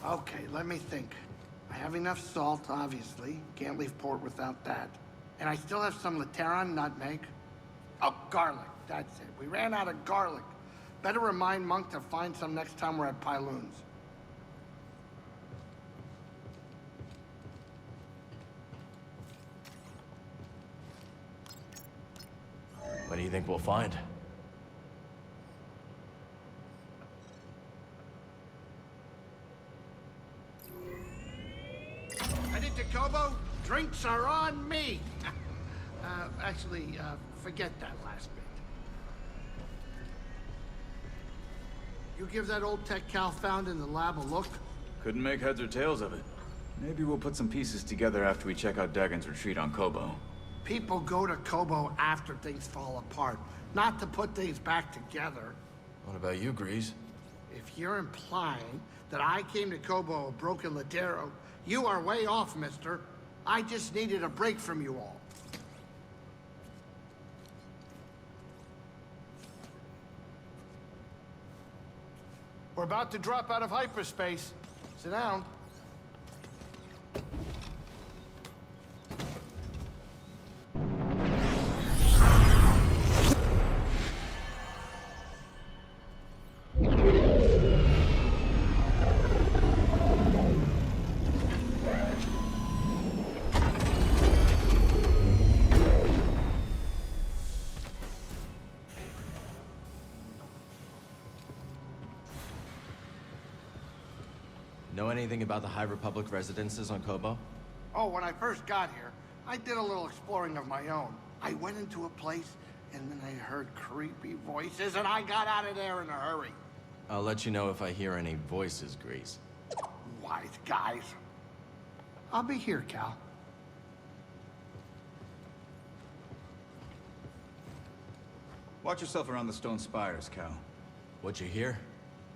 Okay, let me think. I have enough salt, obviously. Can't leave port without that. And I still have some Lateron nutmeg. Oh, garlic. That's it. We ran out of garlic. Better remind Monk to find some next time we're at Pyloon's. What do you think we'll find? Headed to Koboh? Drinks are on me! Actually, forget that last bit. You give that old tech Cal found in the lab a look? Couldn't make heads or tails of it. Maybe we'll put some pieces together after we check out Dagon's retreat on Koboh. People go to Koboh after things fall apart, not to put things back together. What about you, Grease? If you're implying that I came to Koboh a broken Ladero, you are way off, mister. I just needed a break from you all. We're about to drop out of hyperspace. Sit down. Know anything about the High Republic residences on Koboh? Oh, when I first got here, I did a little exploring of my own. I went into a place, and then I heard creepy voices, and I got out of there in a hurry. I'll let you know if I hear any voices, Grease. Wise guys. I'll be here, Cal. Watch yourself around the stone spires, Cal. What'd you hear?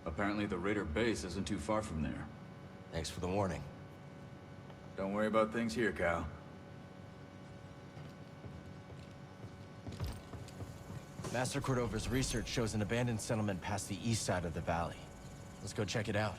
Apparently the Raider base isn't too far from there. Thanks for the warning. Don't worry about things here, Cal. Master Cordova's research shows an abandoned settlement past the east side of the valley. Let's go check it out.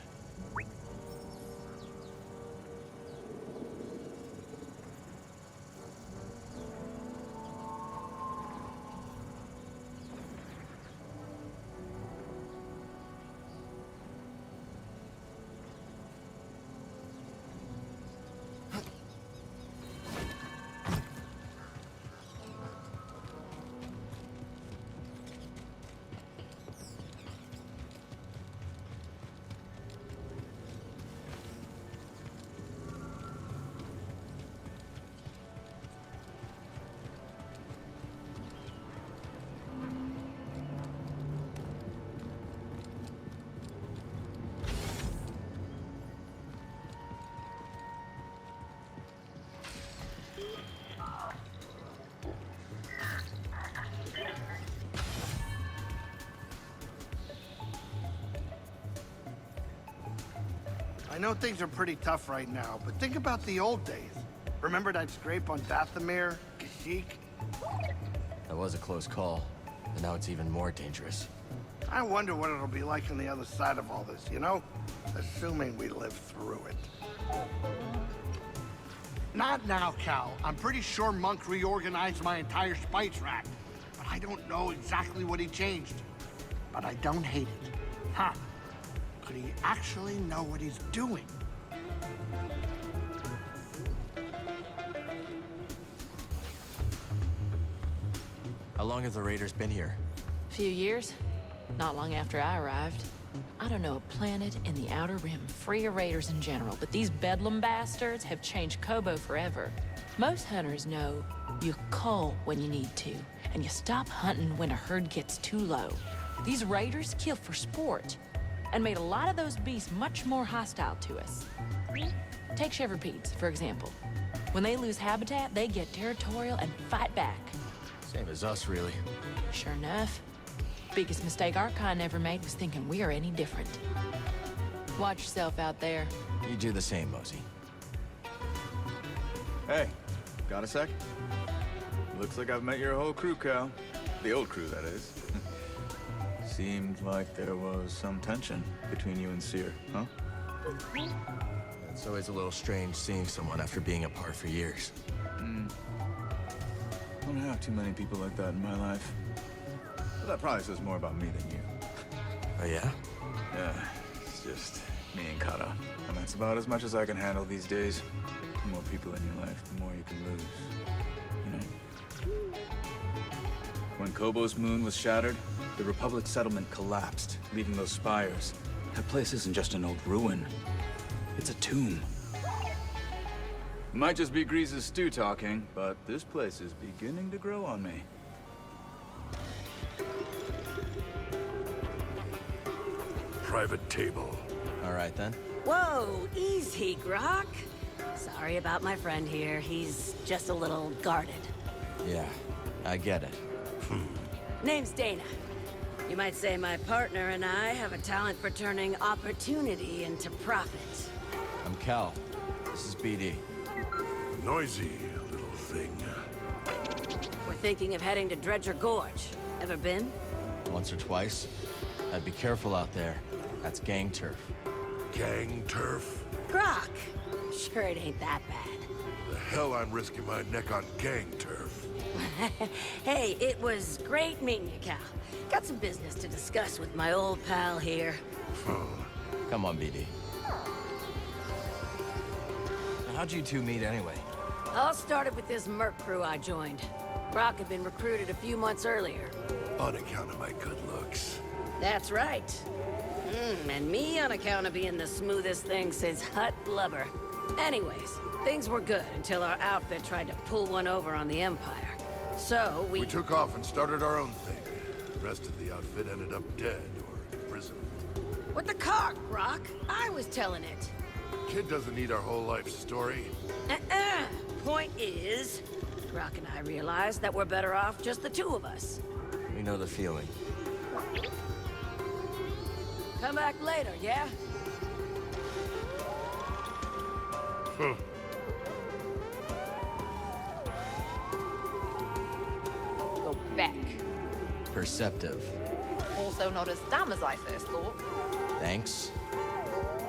I know things are pretty tough right now, but think about the old days. Remember that scrape on Dathomir, Kashyyyk? That was a close call, but now it's even more dangerous. I wonder what it'll be like on the other side of all this, you know? Assuming we live through it. Not now, Cal. I'm pretty sure Monk reorganized my entire spice rack. But I don't know exactly what he changed. But I don't hate it. Huh. Could he actually know what he's doing? How long have the Raiders been here? Few years. Not long after I arrived. I don't know a planet in the Outer Rim free of raiders in general, but these bedlam bastards have changed Koboh forever. Most hunters know you cull when you need to, and you stop hunting when a herd gets too low. These raiders kill for sport, and made a lot of those beasts much more hostile to us. Take Shepherdpedes, for example. When they lose habitat, they get territorial and fight back. Same as us, really. Sure enough. Biggest mistake our kind ever made was thinking we are any different. Watch yourself out there. You do the same, Mosey. Hey, got a sec? Looks like I've met your whole crew, Cal. The old crew, that is. Seemed like there was some tension between you and Seer, huh? It's always a little strange seeing someone after being apart for years. I don't have too many people like that in my life. But that probably says more about me than you. Oh, yeah? Yeah, it's just me and Kata. And that's about as much as I can handle these days. The more people in your life, the more you can lose. You know? When Koboh's moon was shattered, the Republic settlement collapsed, leaving those spires. That place isn't just an old ruin. It's a tomb. Might just be Grease's stew talking, but this place is beginning to grow on me. Private table. All right, then. Whoa, easy, Grok. Sorry about my friend here. He's just a little guarded. Yeah, I get it. Name's Dana. You might say my partner and I have a talent for turning opportunity into profit. I'm Cal. This is BD. Noisy little thing. We're thinking of heading to Dredger Gorge. Ever been? Once or twice. I'd be careful out there. That's gang turf. Gang turf? Grok! Sure it ain't that bad. The hell I'm risking my neck on gang turf. Hey, it was great meeting you, Cal. Got some business to discuss with my old pal here. Come on, BD. How'd you two meet anyway? All started with this merc crew I joined. Grok had been recruited a few months earlier. On account of my good looks. That's right. And me on account of being the smoothest thing since hot blubber. Anyways, things were good until our outfit tried to pull one over on the Empire. So We took off and started our own thing. The rest of the outfit ended up dead or in prison. With the car, Grok. I was telling it. Kid doesn't need our whole life story. Point is, Grok and I realized that we're better off just the two of us. We know the feeling. Come back later, yeah? Go back. Perceptive. Also not as dumb as I first thought. Thanks.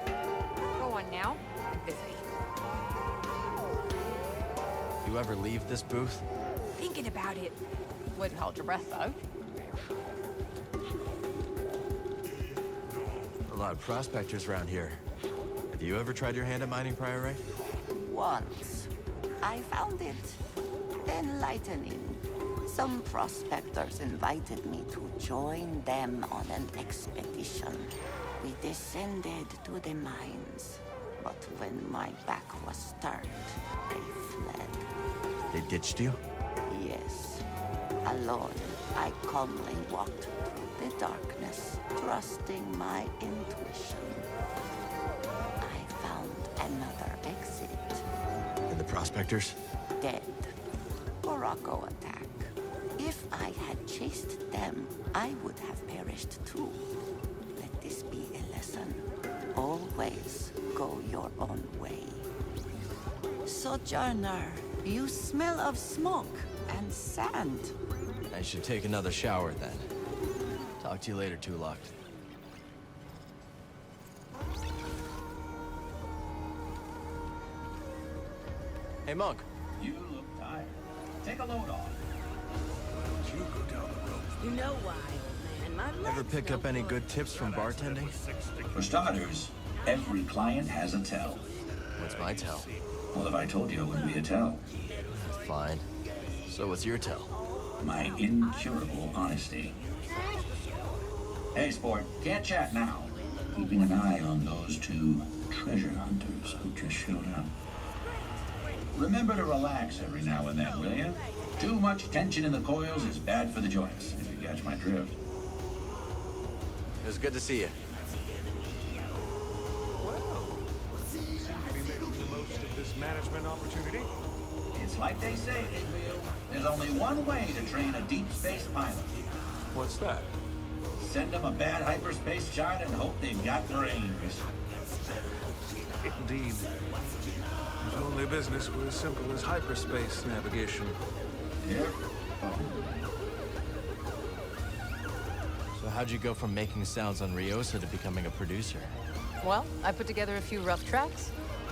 Go on now. I'm busy. You ever leave this booth? Thinking about it. Wouldn't hold your breath, though. A lot of prospectors around here. Have you ever tried your hand at mining Priorite? Once. I found it enlightening. Some prospectors invited me to join them on an expedition. We descended to the mines, but when my back was turned, they fled. They ditched you? Yes. Alone, I calmly walked through the darkness, trusting my intuition. I found another exit. And the prospectors? Dead. Morocco attack. If I had chased them, I would have perished too. Let this be a lesson. Always go your own way. Sojourner, you smell of smoke and sand. I should take another shower then. Talk to you later, Tulok. Hey, Monk. You look tired. Take a load off. You go down the road. You know why, old man. My legs Ever pick don't up any work. good tips from bartending? For starters, every client has a tell. What's my tell? Well, if I told you, it would be a tell. Fine. So what's your tell? My incurable honesty. Hey, sport, can't chat now. Keeping an eye on those two treasure hunters who just showed up. Remember to relax every now and then, will you? Too much tension in the coils is bad for the joints, if you catch my drift. It was good to see you. Management opportunity? It's like they say, there's only one way to train a deep space pilot. What's that? Send them a bad hyperspace chart and hope they've got brains. Indeed. If only business were as simple as hyperspace navigation. Yep. So So how'd you go from making sounds on Ryosa to becoming a producer? Well, I put together a few rough tracks,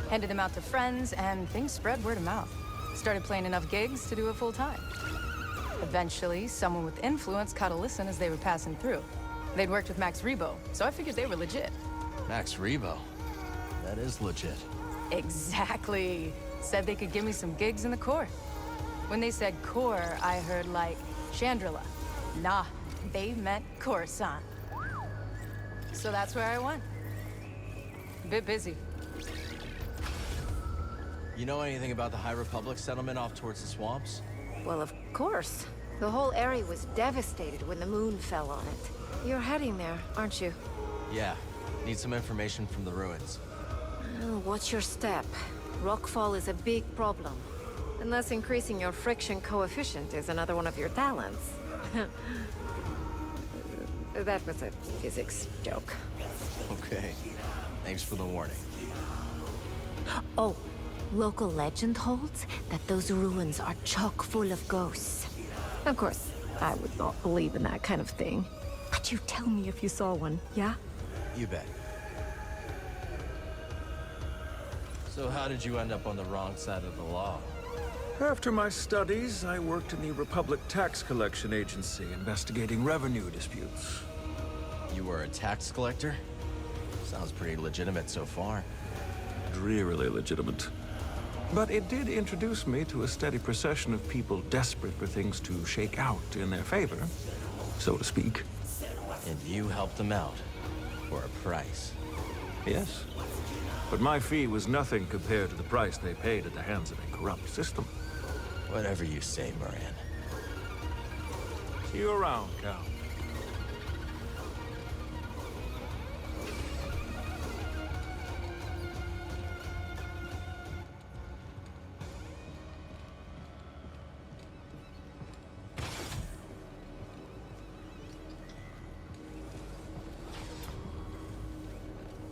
handed them out to friends, and things spread word of mouth. Started playing enough gigs to do it full time. Eventually, someone with influence caught a listen as they were passing through. They'd worked with Max Rebo, so I figured they were legit. Max Rebo? That is legit. Exactly. Said they could give me some gigs in the core. When they said core, I heard like Chandrila. Nah, they meant Coruscant. So that's where I went. Bit busy. You know anything about the High Republic settlement off towards the swamps? Well, of course. The whole area was devastated when the moon fell on it. You're heading there, aren't you? Yeah. Need some information from the ruins. Oh, watch your step. Rockfall is a big problem. Unless increasing your friction coefficient is another one of your talents. That was a physics joke. Okay. Thanks for the warning. Oh, local legend holds that those ruins are chock full of ghosts. Of course, I would not believe in that kind of thing. But you tell me if you saw one, yeah? You bet. So how did you end up on the wrong side of the law? After my studies, I worked in the Republic Tax Collection Agency, investigating revenue disputes. You were a tax collector? Sounds pretty legitimate so far. Drearily legitimate. But it did introduce me to a steady procession of people desperate for things to shake out in their favor, so to speak. And you helped them out. For a price. Yes. But my fee was nothing compared to the price they paid at the hands of a corrupt system. Whatever you say, Moran. See you around, Cal.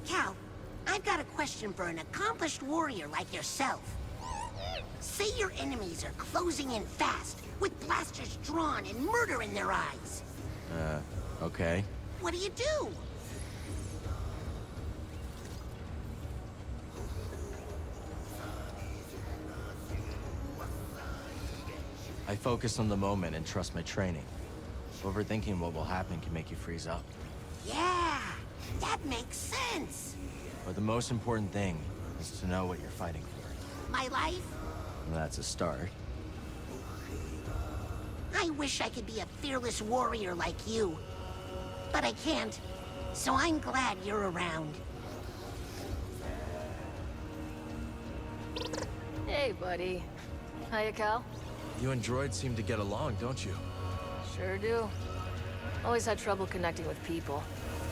Cal, I've got a question for an accomplished warrior like yourself. Say your enemies are closing in fast, with blasters drawn and murder in their eyes. Okay. What do you do? I focus on the moment and trust my training. Overthinking what will happen can make you freeze up. Yeah, that makes sense. But the most important thing is to know what you're fighting for. My life? That's a start. I wish I could be a fearless warrior like you. But I can't, so I'm glad you're around. Hey, buddy. Hiya, Cal. You and droids seem to get along, don't you? Sure do. Always had trouble connecting with people.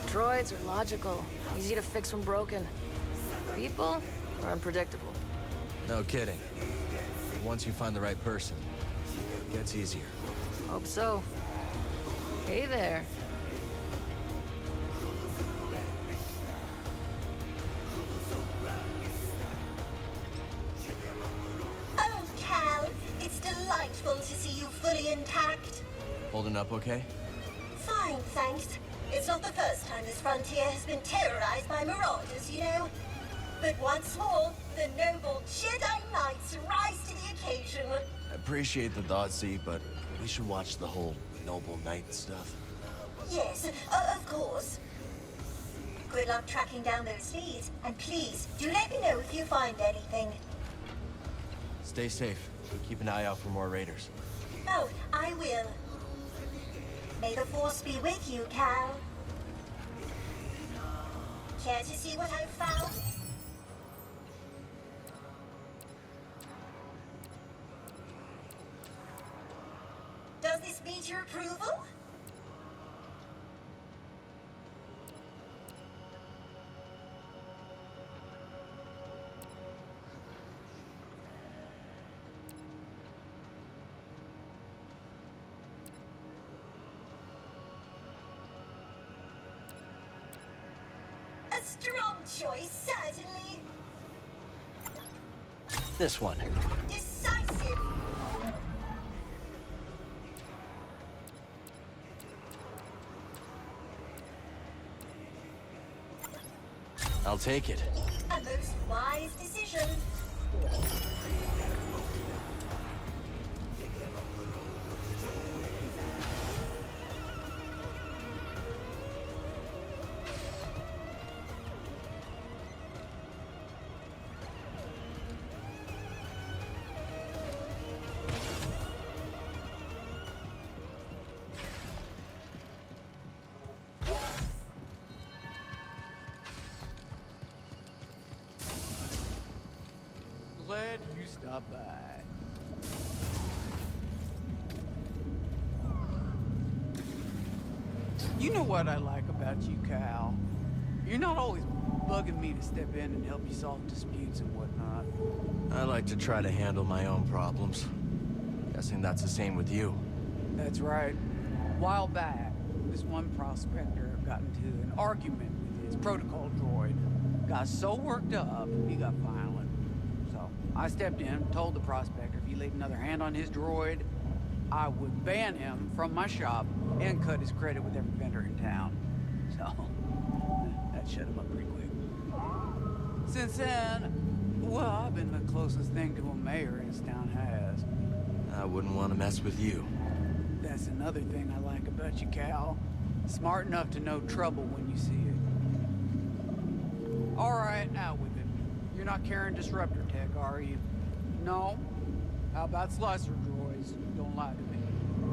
Droids are logical, easy to fix when broken. People are unpredictable. No kidding. Once you find the right person, it gets easier. Hope so. Hey there. Oh, Cal, it's delightful to see you fully intact. Holding up okay? Fine, thanks. It's not the first time this frontier has been terrorized by marauders, you know. But once more, the noble Jedi Knights rise to the occasion. I appreciate the thought, Z, but we should watch the whole noble knight stuff. Yes, of course. Good luck tracking down those leads, and please, do let me know if you find anything. Stay safe. Keep an eye out for more raiders. Oh, I will. May the Force be with you, Cal. Care to see what I've found? Does this meet your approval? A strong choice, certainly. This one. Decisive. I'll take it. A most wise decision. Glad you stopped by. You know what I like about you, Cal? You're not always bugging me to step in and help you solve disputes and whatnot. I like to try to handle my own problems. Guessing that's the same with you. That's right. A while back, this one prospector got into an argument with his protocol droid. Got so worked up, he got violent. So I stepped in, told the prospector if he laid another hand on his droid, I would ban him from my shop and cut his credit with every vendor in town. So that shut him up pretty quick. Since then, well, I've been the closest thing to a mayor this town has. I wouldn't want to mess with you. That's another thing I like about you, Cal. Smart enough to know trouble when you see it. All right, out with it. You're not carrying disruptor tech, are you? No? How about slicer droids? Don't lie to me.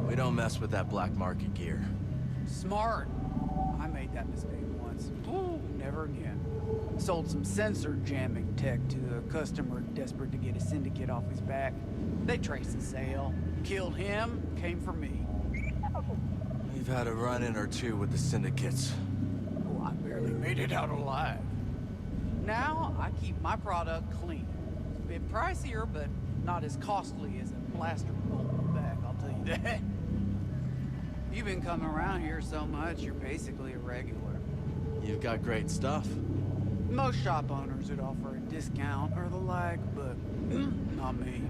We don't mess with that black market gear. Smart. I made that mistake once. Ooh, never again. Sold some sensor jamming tech to a customer desperate to get a syndicate off his back. They traced the sale. Killed him, came for me. We've had a run-in or two with the syndicates. Oh, I barely made it out alive. Now, I keep my product clean. It's a bit pricier, but not as costly as a blaster bolt back, I'll tell you that. You've been coming around here so much, you're basically a regular. You've got great stuff. Most shop owners would offer a discount or the like, but not me.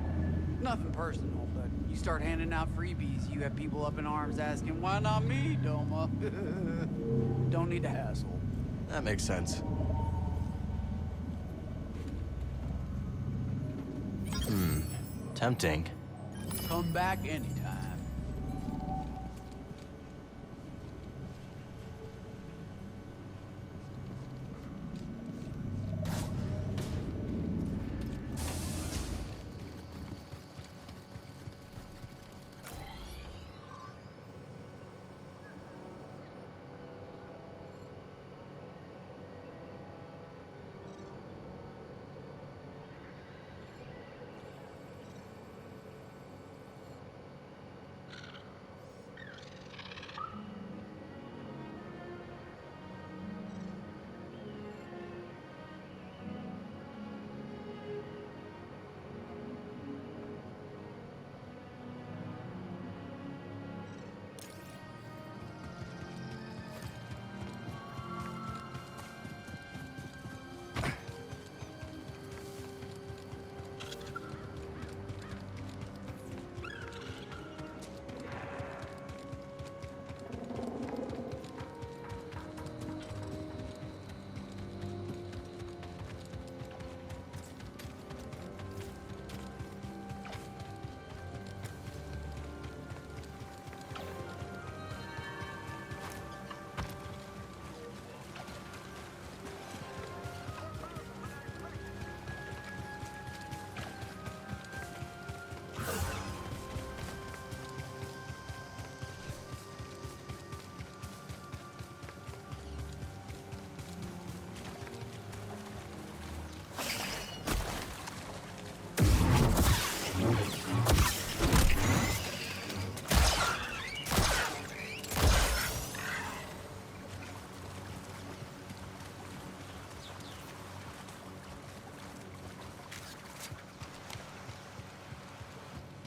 Nothing personal, but you start handing out freebies, you have people up in arms asking, why not me, Doma? Don't need to hassle. That makes sense. Tempting. Come back anytime.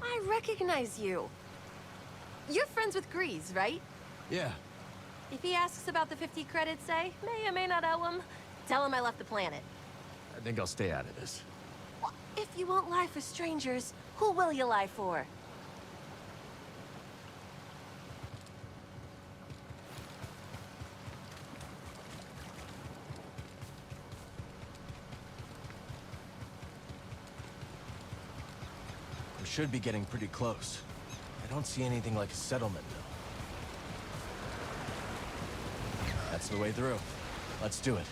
I recognize you. You're friends with Grease, right? Yeah. If he asks about the 50 credits, say, may or may not owe him, tell him I left the planet. I think I'll stay out of this. If you won't lie for strangers, who will you lie for? should be getting pretty close. I don't see anything like a settlement, though. That's the way through. Let's do it.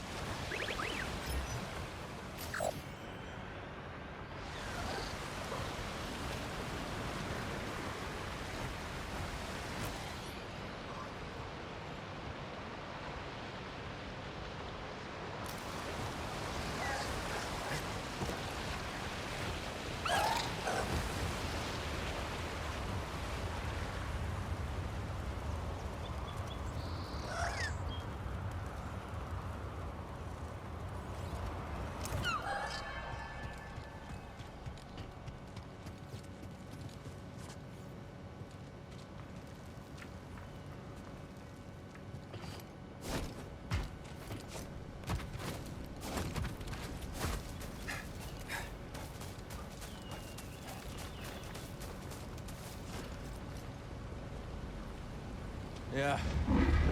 Yeah,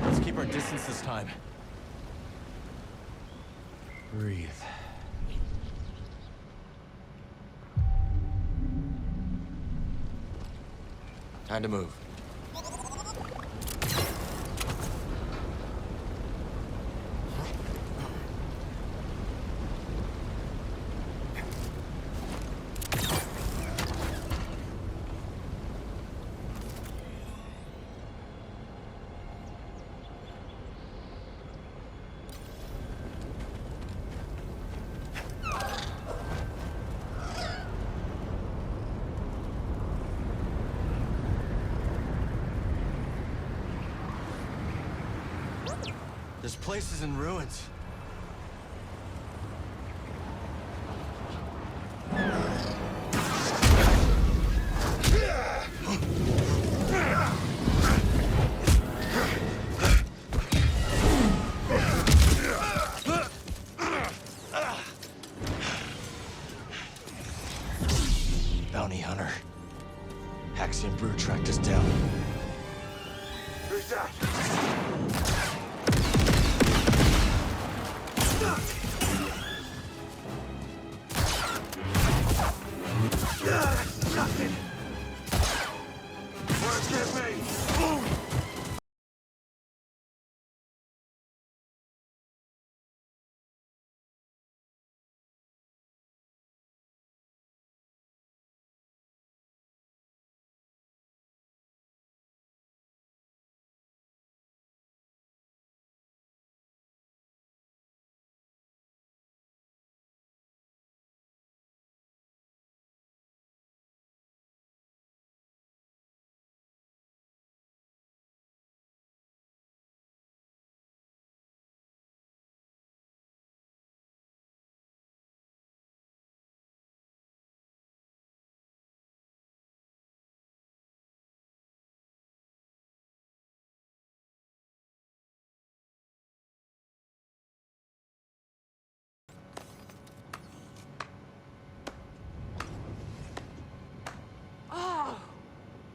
let's keep our distance this time. Breathe. Time to move. This place is in ruins. Bounty hunter. Haxian Brew tracked us down. Who's that? Nothing. Forgive me.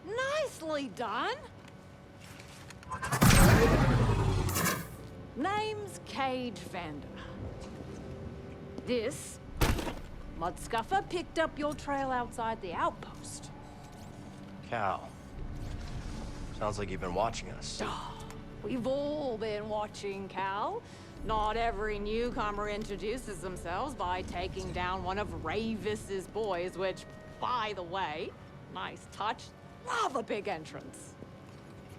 Nicely done. Name's Caij Vander. This mudscuffer picked up your trail outside the outpost. Cal. Sounds like you've been watching us. We've all been watching, Cal. Not every newcomer introduces themselves by taking down one of Ravis's boys, which, by the way, nice touch. Love a big entrance.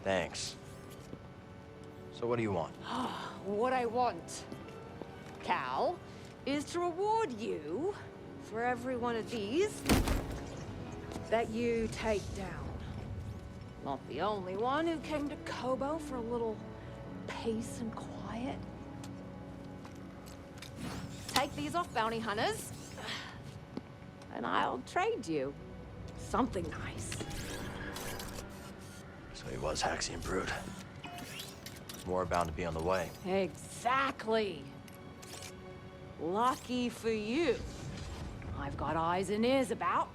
Thanks. So what do you want? What I want, Cal, is to reward you for every one of these that you take down. Not the only one who came to Koboh for a little peace and quiet. Take these off, bounty hunters, and I'll trade you something nice. So he was Haxian Brood. More bound to be on the way. Exactly. Lucky for you. I've got eyes and ears about.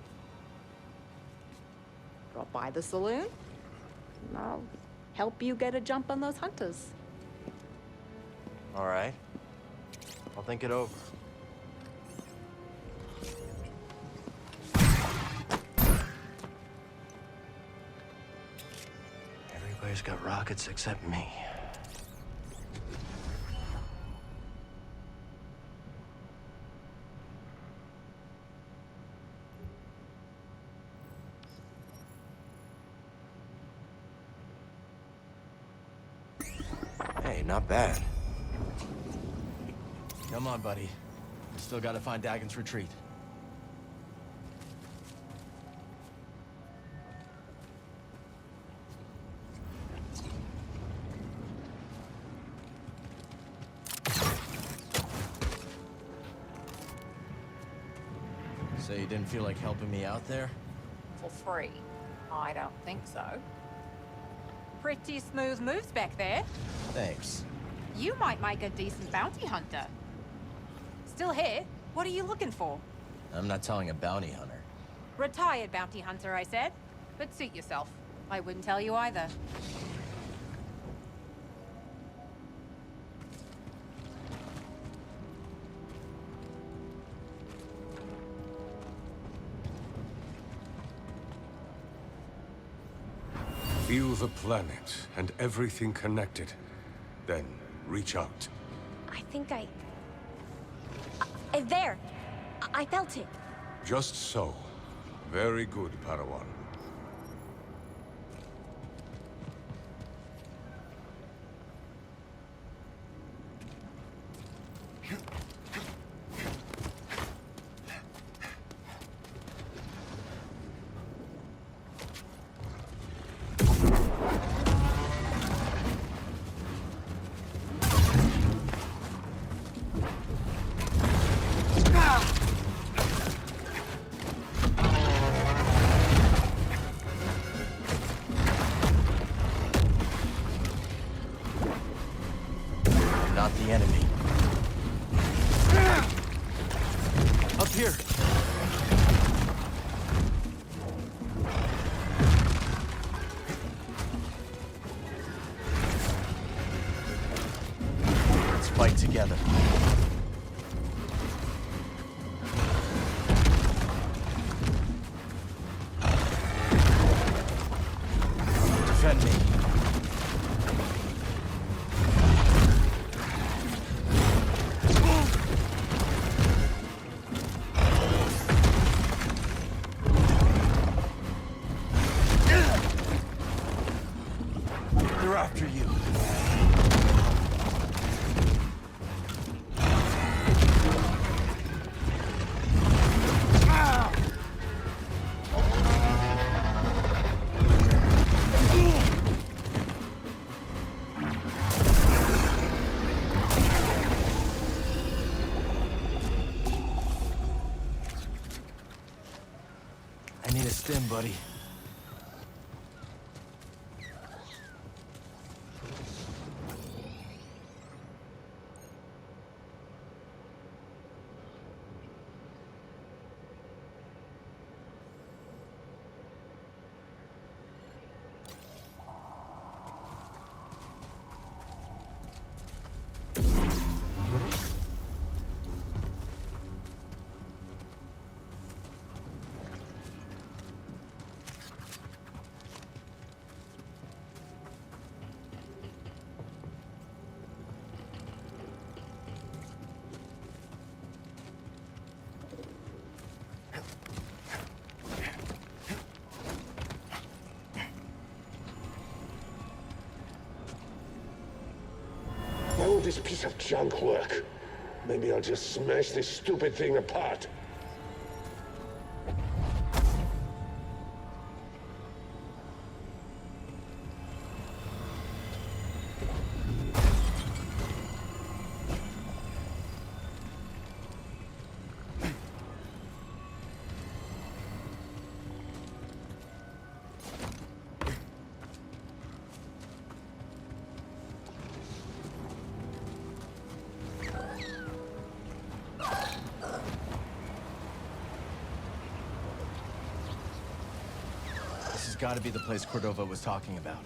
Drop by the saloon, and I'll help you get a jump on those hunters. All right. I'll think it over. Everybody's got rockets except me. Hey, not bad. Come on, buddy. Still gotta find Dagon's retreat. So you didn't feel like helping me out there? For free? I don't think so. Pretty smooth moves back there. Thanks. You might make a decent bounty hunter. Still here? What are you looking for? I'm not telling a bounty hunter. Retired bounty hunter, I said. But suit yourself. I wouldn't tell you either. Feel the planet and everything connected. Then reach out. I think there! I felt it. Just so. Very good, Padawan. Not the enemy. Up here! Let's fight together. Defend me. They're after you. I need a stim, buddy. All this piece of junk work. Maybe I'll just smash this stupid thing apart. This has got to be the place Cordova was talking about.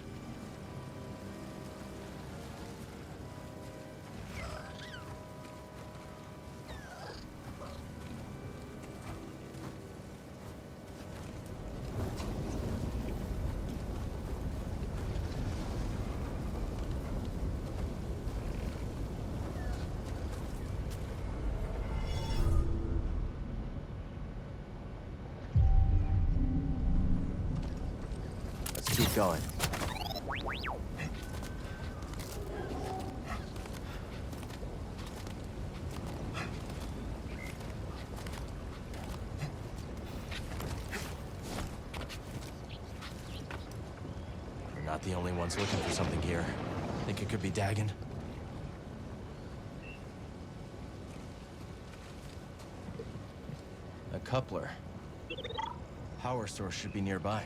going. We're not the only ones looking for something here. Think it could be Dagon? A coupler. Power source should be nearby.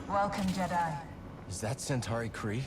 Welcome, Jedi. Is that Centauri Kree?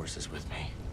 Force is with me.